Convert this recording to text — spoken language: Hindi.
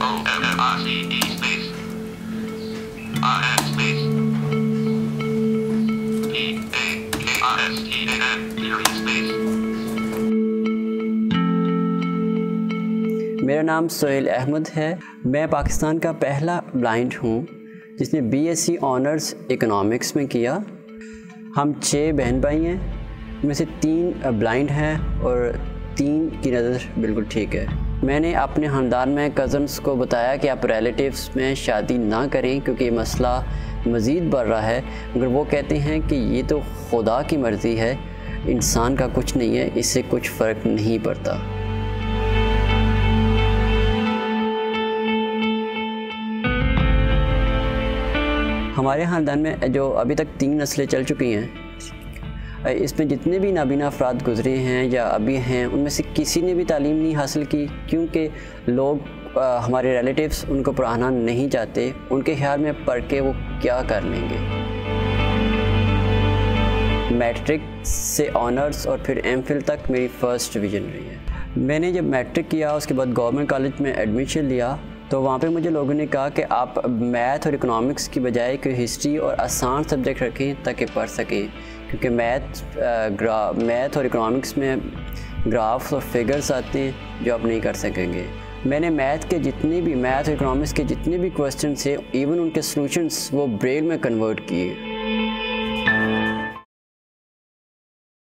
O-M-R-C-E space R-S space P-A-K-R-S-T-A-N period space। मेरा नाम सोहेल अहमद है। मैं पाकिस्तान का पहला ब्लाइंड हूँ जिसने बीएससी ऑनर्स इकोनॉमिक्स में किया। हम 6 बहन भाई हैं, उनमें से 3 ब्लाइंड हैं और 3 की नज़र बिल्कुल ठीक है। मैंने अपने ख़ानदान में कज़न्स को बताया कि आप रिलेटिव्स में शादी ना करें क्योंकि ये मसला मज़ीद बढ़ रहा है, मगर वो कहते हैं कि ये तो खुदा की मर्ज़ी है, इंसान का कुछ नहीं है, इससे कुछ फ़र्क नहीं पड़ता। हमारे ख़ानदान में जो अभी तक 3 नस्लें चल चुकी हैं, इसमें जितने भी नाबीना अफराद गुज़रे हैं या अभी हैं, उनमें से किसी ने भी तालीम नहीं हासिल की क्योंकि लोग हमारे रिलेटिव्स उनको पढ़ाना नहीं चाहते। उनके ख्याल में पढ़ के वो क्या कर लेंगे। मैट्रिक से ऑनर्स और फिर एमफिल तक मेरी फ़र्स्ट डिवीज़न रही है। मैंने जब मैट्रिक किया उसके बाद गवर्नमेंट कॉलेज में एडमिशन लिया तो वहाँ पे मुझे लोगों ने कहा कि आप मैथ और इकोनॉमिक्स की बजाय कोई हिस्ट्री और आसान सब्जेक्ट रखें ताकि पढ़ सकें, क्योंकि मैथ और इकोनॉमिक्स में ग्राफ्स और फिगर्स आते हैं जो आप नहीं कर सकेंगे। मैंने मैथ और इकोनॉमिक्स के जितने भी क्वेश्चन थे, इवन उनके सॉल्यूशंस वो ब्रेल में कन्वर्ट किए।